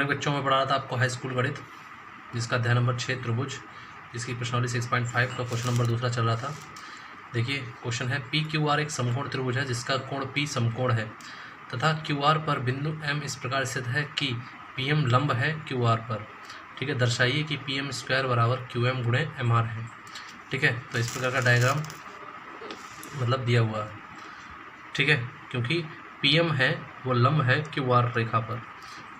प्यारे बच्चों में पढ़ा रहा था आपको हाई स्कूल गणित, जिसका अध्याय नंबर 6 त्रिभुज, जिसकी प्रश्नावली 6.5 का क्वेश्चन नंबर दूसरा चल रहा था। देखिए क्वेश्चन है पी क्यू आर एक समकोण त्रिभुज है जिसका कोण पी समकोण है तथा क्यू आर पर बिंदु एम इस प्रकार स्थित है कि पी एम लंब है क्यू आर पर। ठीक है, दर्शाइए कि पी एम स्क्वायर बराबर क्यू एम गुणे एम आर है। ठीक है, तो इस प्रकार का डायग्राम मतलब दिया हुआ है। ठीक है, क्योंकि पी एम है वो लंब है क्यू आर रेखा पर।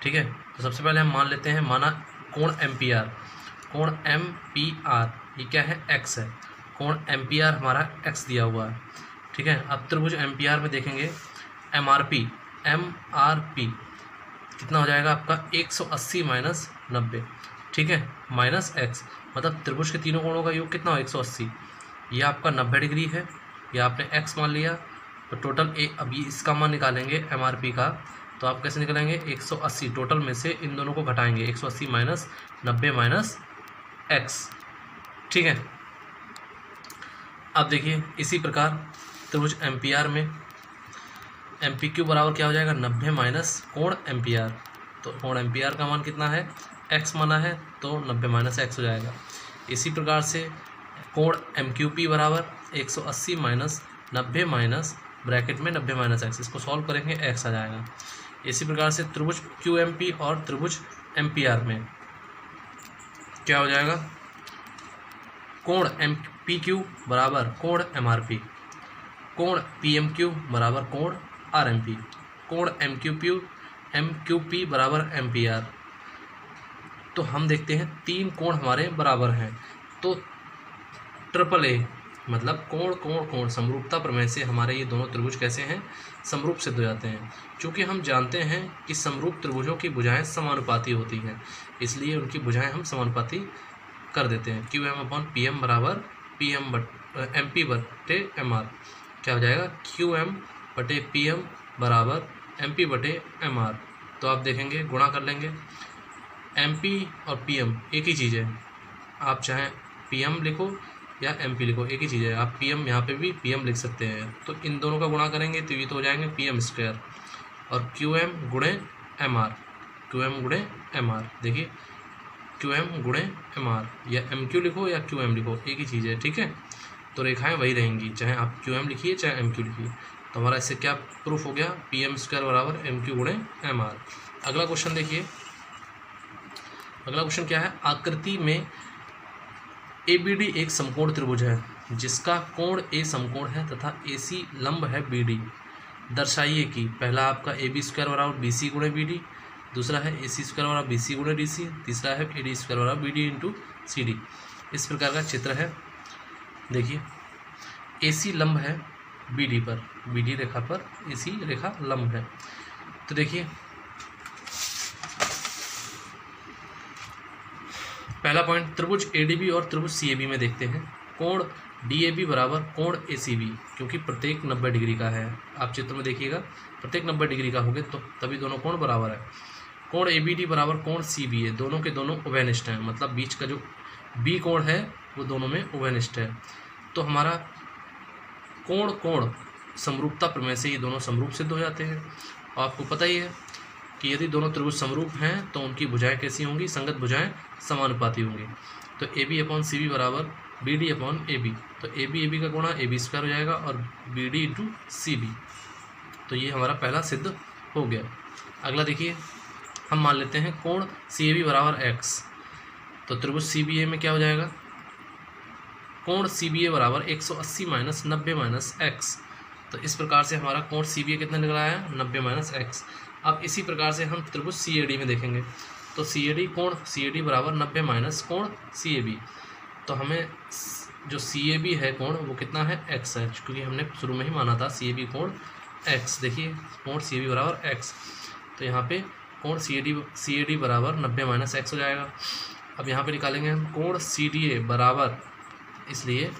ठीक है, तो सबसे पहले हम मान लेते हैं, माना कोण एम पी आर, कोण एम पी आर ये क्या है, एक्स है। कोण एम पी आर हमारा एक्स दिया हुआ है। ठीक है, अब त्रिभुज एम पी आर में देखेंगे एम आर पी कितना हो जाएगा आपका 180 माइनस 90। ठीक है, माइनस एक्स मतलब त्रिभुज के तीनों कोणों का योग कितना हो 180। ये आपका 90 डिग्री है, ये आपने एक्स मान लिया। तो टोटल अभी इसका मान निकालेंगे एम आर पी का, तो आप कैसे निकालेंगे 180 टोटल में से इन दोनों को घटाएंगे 180 माइनस 90 माइनस एक्स। ठीक है, अब देखिए इसी प्रकार त्रिभुज एम पी आर में एम पी क्यू बराबर क्या हो जाएगा 90 माइनस कोण एम पी आर। तो कोण एम पी आर का मान कितना है, एक्स माना है तो 90 माइनस एक्स हो जाएगा। इसी प्रकार से कोण एम क्यू पी बराबर 180 माइनस 90 माइनस ब्रैकेट में 90 माइनस एक्स, इसको सॉल्व करेंगे एक्स आ जाएगा। इसी प्रकार से त्रिभुज क्यू एम पी और त्रिभुज एम पी आर में क्या हो जाएगा, कोण एम पी क्यू बराबर कोण एम आर पी, कोण पी एम क्यू बराबर कोण आर एम पी, कोण एम क्यू पी बराबर एम पी आर। तो हम देखते हैं तीन कोण हमारे बराबर हैं, तो ट्रिपल ए मतलब कोण कोण कोण समरूपता प्रमेय से हमारे ये दोनों त्रिभुज कैसे हैं, समरूप सिद्ध हो जाते हैं। क्योंकि हम जानते हैं कि समरूप त्रिभुजों की भुजाएं समानुपाती होती हैं, इसलिए उनकी भुजाएं हम समानुपाती कर देते हैं। Q M upon P M बराबर पी एम एम पी बटे एम आर। क्या हो जाएगा, क्यू एम बटे पी एम बराबर एम पी बटे एम आर। तो आप देखेंगे गुणा कर लेंगे, एम पी और पी एम एक ही चीज़ है, आप चाहें पी एम लिखो या एम पी लिखो, एक ही चीज़ है। आप पी एम यहाँ पे भी पी एम लिख सकते हैं। तो इन दोनों का गुणा करेंगे तो ये तो हो जाएंगे पी एम स्क्वायर और क्यू एम गुणे एम आर, क्यू एम गुणे एम आर। देखिए क्यू एम गुणे एम आर, या एम क्यू लिखो या क्यू एम लिखो, एक ही चीज़ है। ठीक है, तो रेखाएं वही रहेंगी, चाहे आप क्यू एम लिखिए चाहे एम क्यू लिखिए। तो हमारा इससे क्या प्रूफ हो गया, पी एम स्क्वायर बराबर एम क्यू गुणे एम आर। अगला क्वेश्चन देखिए, अगला क्वेश्चन क्या है, आकृति में ए बी डी एक समकोण त्रिभुज है जिसका कोण ए समकोण है तथा ए सी लंब है बी डी। दर्शाइए कि पहला आपका ए बी स्क्वायर बराबर बी सी गुणे बी डी, दूसरा है ए सी स्क्वायर बराबर बी सी गुणे डी सी, तीसरा है ए डी स्क्वायर बराबर B D into C D. इस प्रकार का चित्र है। देखिए ए सी लंब है बी डी पर, बी डी रेखा पर ए सी रेखा लंब है। तो देखिए पहला पॉइंट त्रिभुज एडीबी और त्रिभुज सीएबी में देखते हैं, कोण डीएबी बराबर कोण एसीबी, क्योंकि प्रत्येक 90 डिग्री का है। आप चित्र में देखिएगा प्रत्येक 90 डिग्री का होंगे तो तभी दोनों कोण बराबर है। कोण एबीडी बराबर कोण सीबीए, दोनों के दोनों उभयनिष्ठ हैं, मतलब बीच का जो बी कोण है वो दोनों में उभयनिष्ठ है। तो हमारा कोण कोण समरूपता प्रमेय से ये दोनों समरूप सिद्ध हो जाते हैं। और आपको पता ही है कि यदि दोनों त्रिभुज समरूप हैं तो उनकी भुजाएं कैसी होंगी, संगत भुजाएं समानुपाती होंगी। तो A B upon C B बराबर B D upon A B, तो ए बी का गुणा ए बी स्क्वायर हो जाएगा और B D into C B. तो ये हमारा पहला सिद्ध हो गया। अगला देखिए, हम मान लेते हैं कोण सी ए बी बराबर एक्स, तो त्रिभुज सी बी ए में क्या हो जाएगा, कोण सी बी ए बराबर 180 माइनस 90 माइनस एक्स। तो इस प्रकार से हमारा कोण सी बी ए कितना निकला है 90 माइनस एक्स। अब इसी प्रकार से हम त्रिभुज सी ए डी में देखेंगे, तो सी ए डी कोण सी ए डी बराबर 90 माइनस कोण सी ए बी। तो हमें जो सी ए बी है कोण वो कितना है, एक्स है, क्योंकि हमने शुरू में ही माना था सी ए बी कोण एक्स। देखिए कोण सी ए बी बराबर एक्स, तो यहाँ पे कोण सी ए डी बराबर 90 माइनस एक्स हो जाएगा। अब यहाँ पे निकालेंगे हम कोण सी डी ए बराबर, इसलिए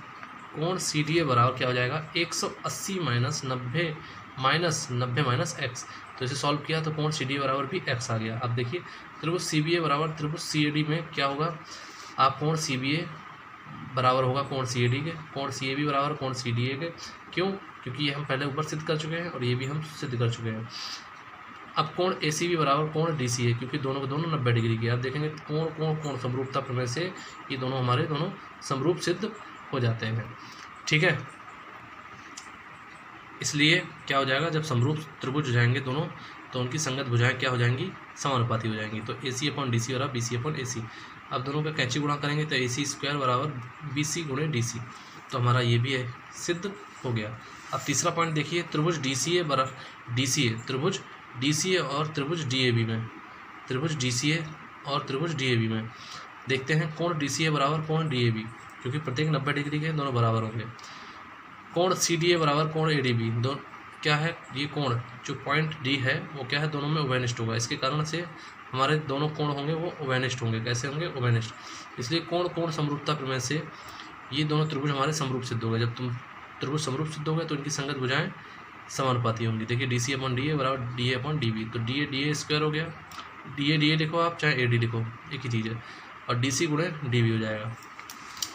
कोण सी डी ए बराबर क्या हो जाएगा 180 माइनस 90 माइनस एक्स। तो इसे सॉल्व किया तो कोण सी डी बराबर भी एक्स आ गया। अब देखिए त्रिभुज सी बी ए बराबर त्रिभुज सी ए डी में क्या होगा, आप कोण सी बी ए बराबर होगा कोण सी ए डी के, कोण सी ए बी बराबर कोण सी डी ए के। क्यों, क्योंकि ये हम पहले ऊपर सिद्ध कर चुके हैं और ये भी हम सिद्ध कर चुके हैं। अब कोण ए सी बी बराबर कोण डी सी है, क्योंकि दोनों के दोनों 90 डिग्री के। आप देखेंगे कोण कोण कोण समरूपता प्रमेय से ये दोनों हमारे दोनों समरूप सिद्ध हो जाते हैं। ठीक है, इसलिए क्या हो जाएगा, जब समरूप त्रिभुज हो जाएंगे दोनों तो उनकी संगत भुजाएं क्या हो जाएंगी, समानुपाती हो जाएंगी। तो ए सी अपॉन डी सी बराबर बी सी अपॉन ए सी। अब दोनों का कैंची गुणा करेंगे तो ए सी स्क्वायर बराबर बी सी गुणे डी सी। तो हमारा ये भी है सिद्ध हो गया। अब तीसरा पॉइंट देखिए, त्रिभुज डी सी ए बराबर डी सी ए, त्रिभुज डी सी ए और त्रिभुज डी ए बी में, त्रिभुज डी सी ए और त्रिभुज डी ए बी में देखते हैं कोण डी सी ए बराबर कोण डी ए बी, क्योंकि प्रत्येक 90 डिग्री के दोनों बराबर होंगे। कोण सी डी ए बराबर कोण ए डी बी, दो क्या है, ये कोण जो पॉइंट डी है वो क्या है, दोनों में उभयनिष्ठ होगा। इसके कारण से हमारे दोनों कोण होंगे वो उभयनिष्ठ होंगे। कैसे होंगे, उभयनिष्ठ। इसलिए कोण कोण समरूपता प्रमेय से ये दोनों त्रिभुज हमारे समरूप सिद्ध हो गए। जब तुम त्रिभुज समरूप सिद्ध हो गए तो इनकी संगत भुजाएं समानुपाती होंगी। देखिए D C upon D A बराबर D A upon D B, तो डी ए स्क्वायर हो गया, डी ए लिखो आप, चाहे ए डी लिखो, एक ही चीज़ है, और डी सी गुणे डी बी हो जाएगा।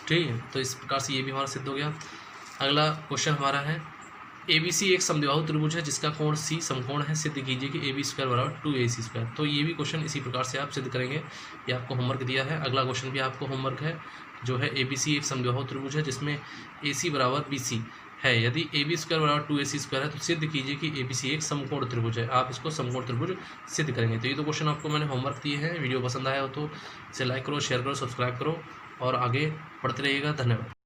ठीक है, तो इस प्रकार से ये भी हमारा सिद्ध हो गया। अगला क्वेश्चन हमारा है, ए बी सी एक समद्विबाहु त्रिभुज है जिसका कोण सी समकोण है, सिद्ध कीजिए कि ए बी स्क्वायर बराबर 2ac स्क्वायर। तो ये भी क्वेश्चन इसी प्रकार से आप सिद्ध करेंगे, ये आपको होमवर्क दिया है। अगला क्वेश्चन भी आपको होमवर्क है, जो है ए बी सी एक समद्विबाहु त्रिभुज है जिसमें ए सी बराबर बी सी है, यदि ए बी स्क्वायर बराबर 2ac स्क्वायर है तो सिद्ध कीजिए कि ए बी सी एक समकोण त्रिभुज है। आप इसको समकोण त्रिभुज सिद्ध करेंगे। तो ये तो क्वेश्चन आपको मैंने होमवर्क दिए हैं। वीडियो पसंद आया हो तो इसे लाइक करो, शेयर करो, सब्सक्राइब करो और आगे पढ़ते रहिएगा। धन्यवाद।